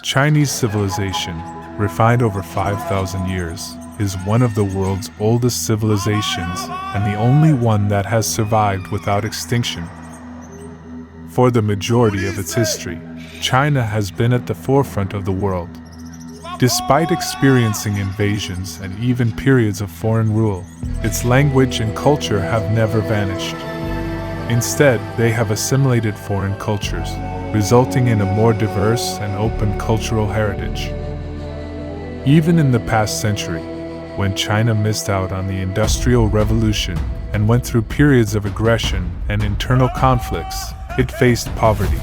Chinese civilization, refined over 5,000 years, is one of the world's oldest civilizations and the only one that has survived without extinction. For the majority of its history, China has been at the forefront of the world. Despite experiencing invasions and even periods of foreign rule, its language and culture have never vanished. Instead, they have assimilated foreign cultures, resulting in a more diverse and open cultural heritage. Even in the past century, when China missed out on the Industrial Revolution and went through periods of aggression and internal conflicts, it faced poverty.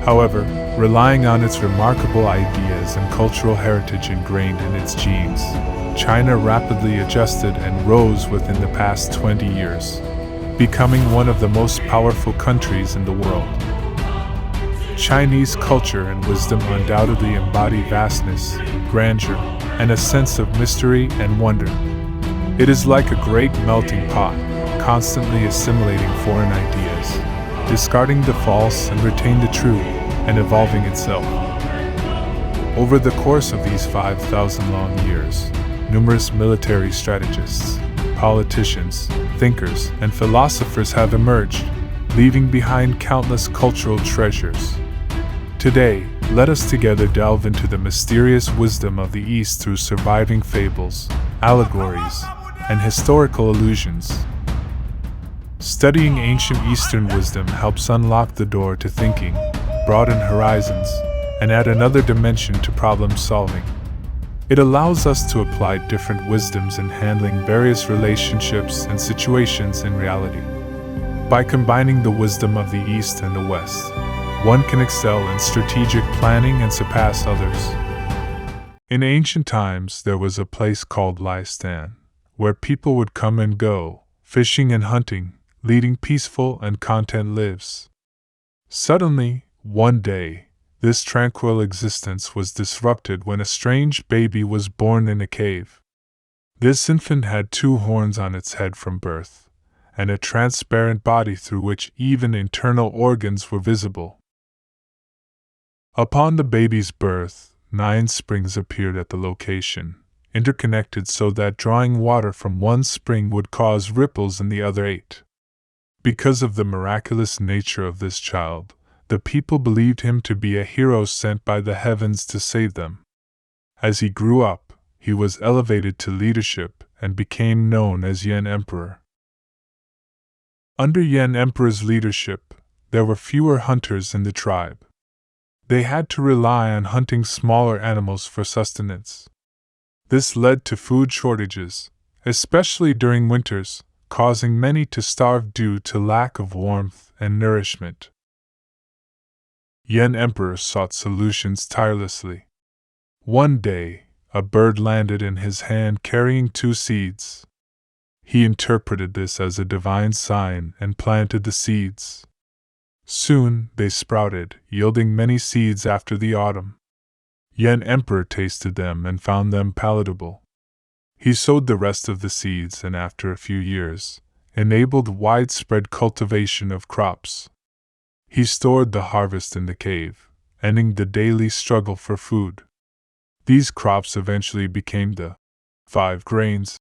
However, relying on its remarkable ideas and cultural heritage ingrained in its genes, China rapidly adjusted and rose within the past 20 years, becoming one of the most powerful countries in the world. Chinese culture and wisdom undoubtedly embody vastness, grandeur, and a sense of mystery and wonder. It is like a great melting pot, constantly assimilating foreign ideas, discarding the false and retain the true, and evolving itself. Over the course of these 5,000 long years, numerous military strategists, politicians, thinkers, and philosophers have emerged, leaving behind countless cultural treasures. Today, let us together delve into the mysterious wisdom of the East through surviving fables, allegories, and historical allusions. Studying ancient Eastern wisdom helps unlock the door to thinking, broaden horizons, and add another dimension to problem solving. It allows us to apply different wisdoms in handling various relationships and situations in reality. By combining the wisdom of the East and the West, one can excel in strategic planning and surpass others. In ancient times, there was a place called Listan, where people would come and go, fishing and hunting, leading peaceful and content lives. Suddenly, one day, this tranquil existence was disrupted when a strange baby was born in a cave. This infant had 2 horns on its head from birth, and a transparent body through which even internal organs were visible. Upon the baby's birth, 9 springs appeared at the location, interconnected so that drawing water from one spring would cause ripples in the other 8. Because of the miraculous nature of this child, the people believed him to be a hero sent by the heavens to save them. As he grew up, he was elevated to leadership and became known as Yan Emperor. Under Yan Emperor's leadership, there were fewer hunters in the tribe. They had to rely on hunting smaller animals for sustenance. This led to food shortages, especially during winters, causing many to starve due to lack of warmth and nourishment. Yan Emperor sought solutions tirelessly. One day, a bird landed in his hand carrying 2 seeds. He interpreted this as a divine sign and planted the seeds. Soon, they sprouted, yielding many seeds after the autumn. Yan Emperor tasted them and found them palatable. He sowed the rest of the seeds and after a few years, enabled widespread cultivation of crops. He stored the harvest in the cave, ending the daily struggle for food. These crops eventually became the 5 grains,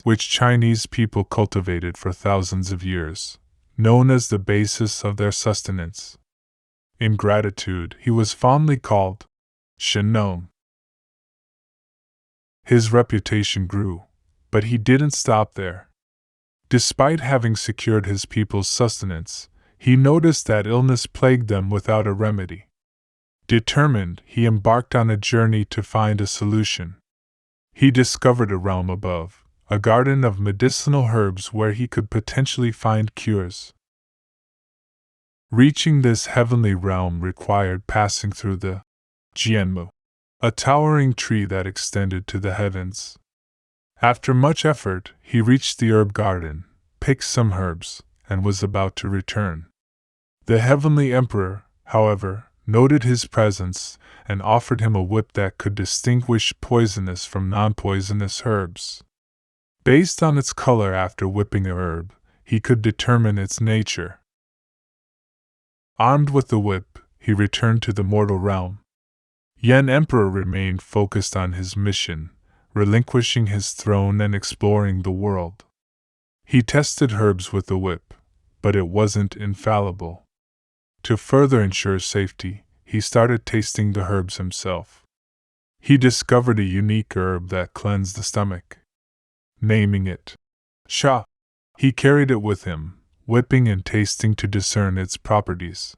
which Chinese people cultivated for thousands of years, known as the basis of their sustenance. In gratitude, he was fondly called Shen Nong. His reputation grew, but he didn't stop there. Despite having secured his people's sustenance, he noticed that illness plagued them without a remedy. Determined, he embarked on a journey to find a solution. He discovered a realm above, a garden of medicinal herbs where he could potentially find cures. Reaching this heavenly realm required passing through the Jianmu, a towering tree that extended to the heavens. After much effort, he reached the herb garden, picked some herbs, and was about to return. The heavenly emperor, however, noted his presence and offered him a whip that could distinguish poisonous from non-poisonous herbs. Based on its color after whipping a herb, he could determine its nature. Armed with the whip, he returned to the mortal realm. Yan Emperor remained focused on his mission, relinquishing his throne and exploring the world. He tested herbs with the whip, but it wasn't infallible. To further ensure safety, he started tasting the herbs himself. He discovered a unique herb that cleansed the stomach. Naming it Sha, he carried it with him, whipping and tasting to discern its properties.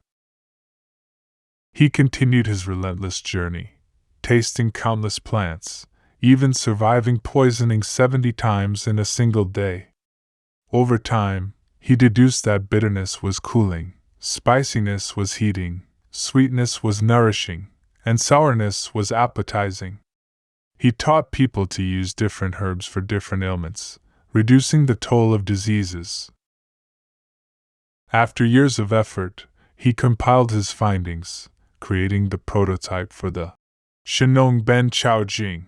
He continued his relentless journey, tasting countless plants, even surviving poisoning 70 times in a single day. Over time, he deduced that bitterness was cooling, spiciness was heating, sweetness was nourishing, and sourness was appetizing. He taught people to use different herbs for different ailments, reducing the toll of diseases. After years of effort, he compiled his findings, creating the prototype for the Shen Nong Ben Chao Jing,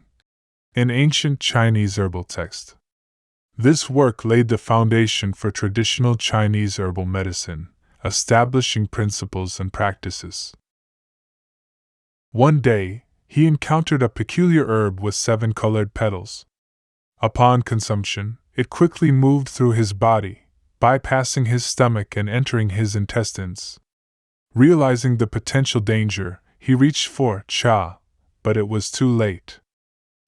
an ancient Chinese herbal text. This work laid the foundation for traditional Chinese herbal medicine, establishing principles and practices. One day, he encountered a peculiar herb with 7 colored petals. Upon consumption, it quickly moved through his body, bypassing his stomach and entering his intestines. Realizing the potential danger, he reached for cha, but it was too late.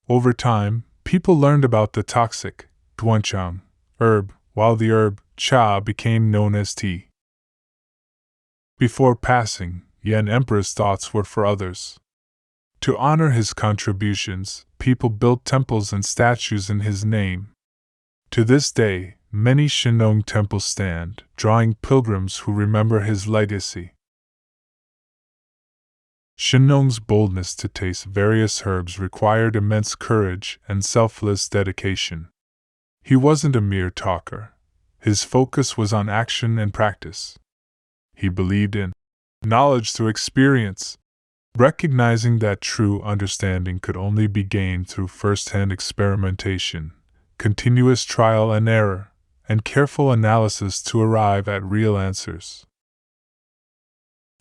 Over time, people learned about the toxic duanchang herb, while the herb cha became known as tea. Before passing, Yan Emperor's thoughts were for others. To honor his contributions, people built temples and statues in his name. To this day, many Shen Nong temples stand, drawing pilgrims who remember his legacy. Shen Nong's boldness to taste various herbs required immense courage and selfless dedication. He wasn't a mere talker. His focus was on action and practice. He believed in knowledge through experience, recognizing that true understanding could only be gained through first-hand experimentation, continuous trial and error, and careful analysis to arrive at real answers.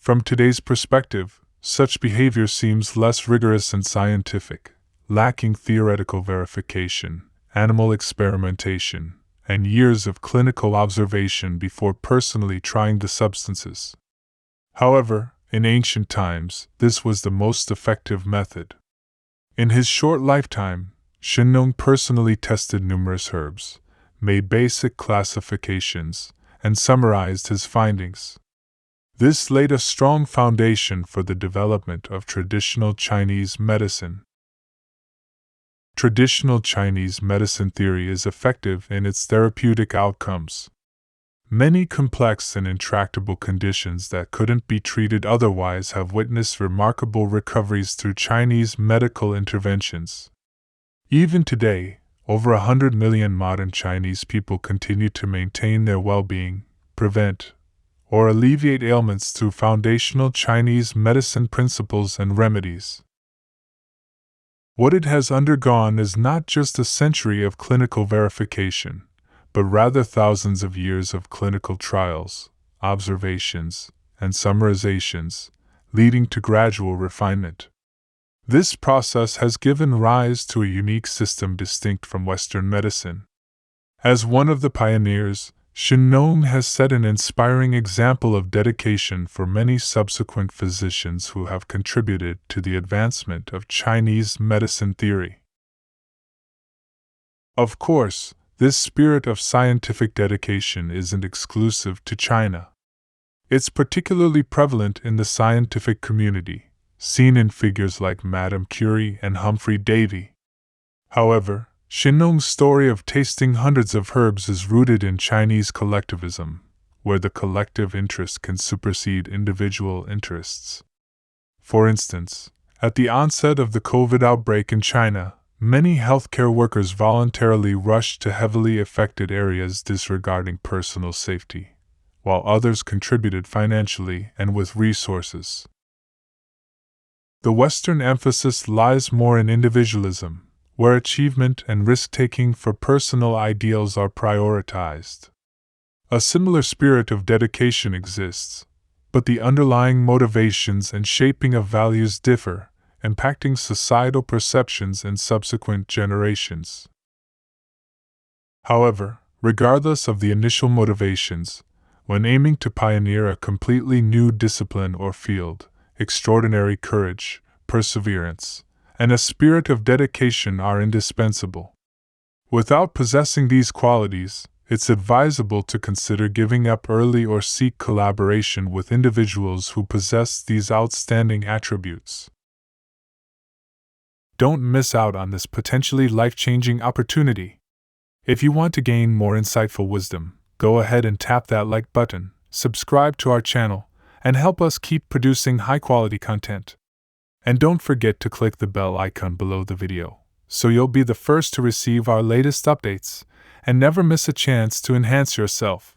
From today's perspective, such behavior seems less rigorous and scientific, lacking theoretical verification, animal experimentation, and years of clinical observation before personally trying the substances. However, in ancient times, this was the most effective method. In his short lifetime, Shen Nong personally tested numerous herbs, made basic classifications, and summarized his findings. This laid a strong foundation for the development of traditional Chinese medicine. Traditional Chinese medicine theory is effective in its therapeutic outcomes. Many complex and intractable conditions that couldn't be treated otherwise have witnessed remarkable recoveries through Chinese medical interventions. Even today, over 100 million modern Chinese people continue to maintain their well-being, prevent, or alleviate ailments through foundational Chinese medicine principles and remedies. What it has undergone is not just a century of clinical verification, but rather thousands of years of clinical trials, observations, and summarizations, leading to gradual refinement. This process has given rise to a unique system distinct from Western medicine. As one of the pioneers, Shen Nong has set an inspiring example of dedication for many subsequent physicians who have contributed to the advancement of Chinese medicine theory. Of course, this spirit of scientific dedication isn't exclusive to China. It's particularly prevalent in the scientific community, seen in figures like Madame Curie and Humphrey Davy. However, Shen Nong's story of tasting hundreds of herbs is rooted in Chinese collectivism, where the collective interest can supersede individual interests. For instance, at the onset of the COVID outbreak in China, many healthcare workers voluntarily rushed to heavily affected areas disregarding personal safety, while others contributed financially and with resources. The Western emphasis lies more in individualism, where achievement and risk-taking for personal ideals are prioritized. A similar spirit of dedication exists, but the underlying motivations and shaping of values differ, impacting societal perceptions in subsequent generations. However, regardless of the initial motivations, when aiming to pioneer a completely new discipline or field, extraordinary courage, perseverance, and a spirit of dedication are indispensable. Without possessing these qualities, it's advisable to consider giving up early or seek collaboration with individuals who possess these outstanding attributes. Don't miss out on this potentially life-changing opportunity. If you want to gain more insightful wisdom, go ahead and tap that like button, subscribe to our channel, and help us keep producing high-quality content. And don't forget to click the bell icon below the video, so you'll be the first to receive our latest updates and never miss a chance to enhance yourself.